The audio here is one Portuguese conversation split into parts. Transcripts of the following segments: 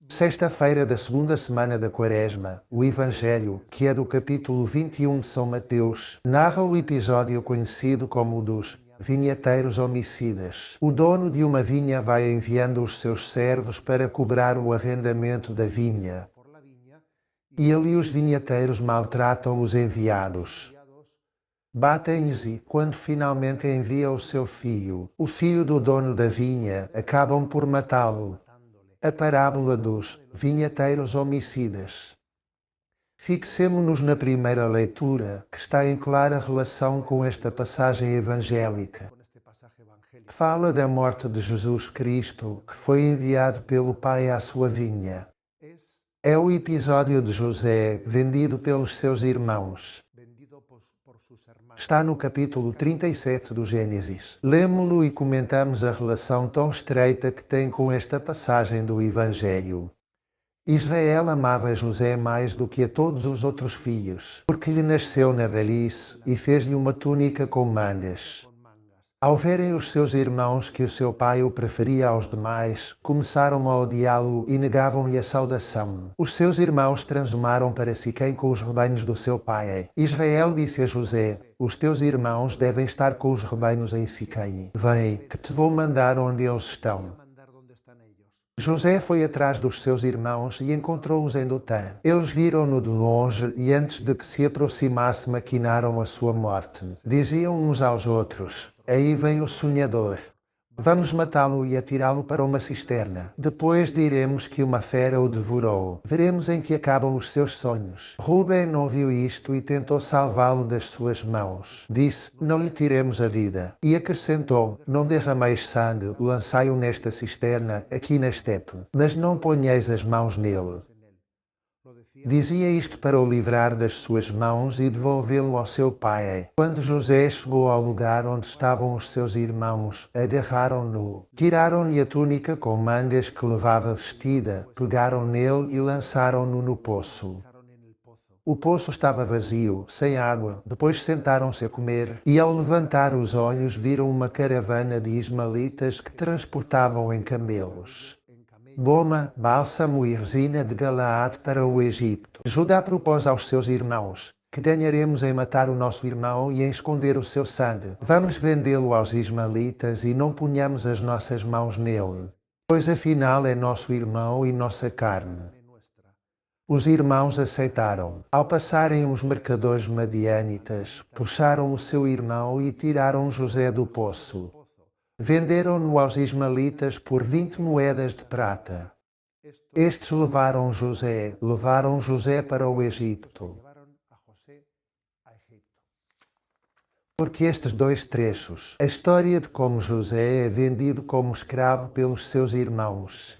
Sexta-feira da segunda semana da Quaresma, o Evangelho, que é do capítulo 21 de São Mateus, narra o episódio conhecido como o dos vinheteiros homicidas. O dono de uma vinha vai enviando os seus servos para cobrar o arrendamento da vinha. E ali os vinheteiros maltratam os enviados. Batem-lhes e, quando finalmente envia o seu filho, o filho do dono da vinha, acabam por matá-lo. A parábola dos vinheteiros homicidas. Fixemo-nos na primeira leitura, que está em clara relação com esta passagem evangélica. Fala da morte de Jesus Cristo, que foi enviado pelo Pai à sua vinha. É o episódio de José, vendido pelos seus irmãos. Está no capítulo 37 do Gênesis. Lemo-lo e comentamos a relação tão estreita que tem com esta passagem do Evangelho. Israel amava José mais do que a todos os outros filhos, porque lhe nasceu na velhice e fez-lhe uma túnica com mangas. Ao verem os seus irmãos que o seu pai o preferia aos demais, começaram a odiá-lo e negavam-lhe a saudação. Os seus irmãos transhumaram para Siquém com os rebanhos do seu pai. Israel disse a José: os teus irmãos devem estar com os rebanhos em Siquém. Vem, que te vou mandar onde eles estão. José foi atrás dos seus irmãos e encontrou-os em Dotã. Eles viram-no de longe e antes de que se aproximasse maquinaram a sua morte. Diziam uns aos outros: aí vem o sonhador. Vamos matá-lo e atirá-lo para uma cisterna. Depois diremos que uma fera o devorou. Veremos em que acabam os seus sonhos. Rúben ouviu isto e tentou salvá-lo das suas mãos. Disse: não lhe tiremos a vida. E acrescentou: não derrameis sangue, lançai-o nesta cisterna, aqui na estepe. Mas não ponhais as mãos nele. Dizia isto para o livrar das suas mãos e devolvê-lo ao seu pai. Quando José chegou ao lugar onde estavam os seus irmãos, agarraram-no, tiraram-lhe a túnica com mangas que levava vestida, pegaram nele e lançaram-no no poço. O poço estava vazio, sem água. Depois sentaram-se a comer e, ao levantar os olhos, viram uma caravana de ismaelitas que transportavam em camelos goma, bálsamo e resina de Galaade para o Egito. Judá propôs aos seus irmãos: que ganharemos em matar o nosso irmão e em esconder o seu sangue? Vamos vendê-lo aos ismaelitas e não ponhamos as nossas mãos nele, pois afinal é nosso irmão e nossa carne. Os irmãos aceitaram. Ao passarem os mercadores madianitas, puxaram o seu irmão e tiraram José do poço. Venderam-no aos ismaelitas por 20 moedas de prata. Estes levaram José para o Egito. Porque estes dois trechos, a história de como José é vendido como escravo pelos seus irmãos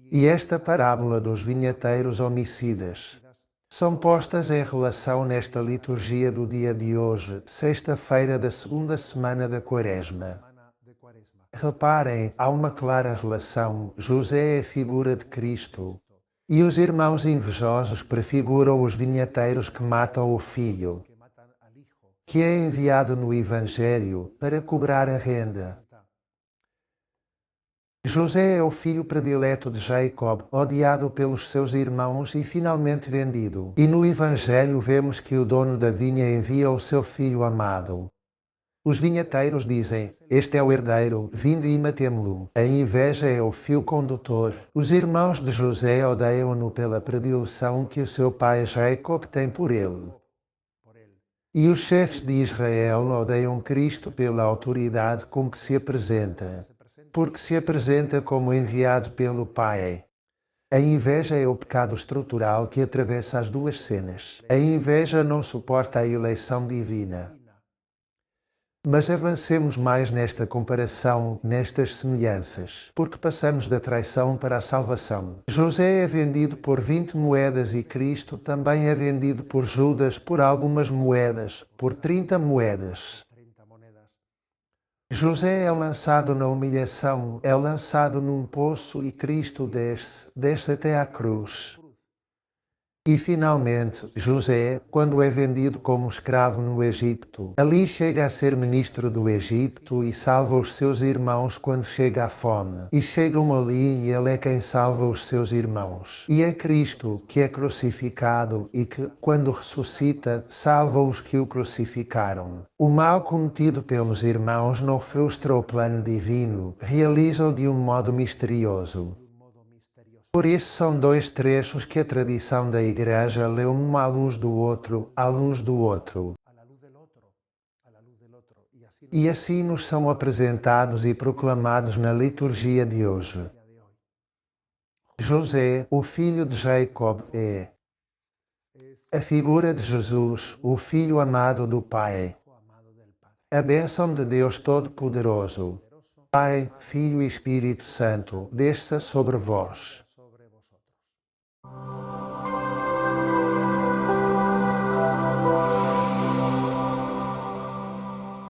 e esta parábola dos vinheteiros homicidas, são postas em relação nesta liturgia do dia de hoje, sexta-feira da segunda semana da Quaresma. Reparem, há uma clara relação. José é a figura de Cristo e os irmãos invejosos prefiguram os vinheteiros que matam o filho, que é enviado no Evangelho para cobrar a renda. José é o filho predileto de Jacob, odiado pelos seus irmãos e finalmente vendido. E no Evangelho vemos que o dono da vinha envia o seu filho amado. Os vinheteiros dizem: este é o herdeiro, vinde e matemo-lo. A inveja é o fio condutor. Os irmãos de José odeiam-no pela predileção que o seu pai Jacob tem por ele. E os chefes de Israel odeiam Cristo pela autoridade com que se apresenta, porque se apresenta como enviado pelo Pai. A inveja é o pecado estrutural que atravessa as duas cenas. A inveja não suporta a eleição divina. Mas avancemos mais nesta comparação, nestas semelhanças, porque passamos da traição para a salvação. José é vendido por 20 moedas e Cristo também é vendido por Judas por algumas moedas, por 30 moedas. José é lançado na humilhação, é lançado num poço e Cristo desce até à cruz. E finalmente, José, quando é vendido como escravo no Egito, ali chega a ser ministro do Egito e salva os seus irmãos quando chega a fome. E chegam ali e ele é quem salva os seus irmãos. E é Cristo que é crucificado e que, quando ressuscita, salva os que o crucificaram. O mal cometido pelos irmãos não frustra o plano divino, realiza-o de um modo misterioso. Por isso são dois trechos que a tradição da Igreja lê um à luz do outro, à luz do outro. E assim nos são apresentados e proclamados na liturgia de hoje. José, o filho de Jacob, é a figura de Jesus, o Filho amado do Pai. A bênção de Deus Todo-Poderoso, Pai, Filho e Espírito Santo, desça sobre vós.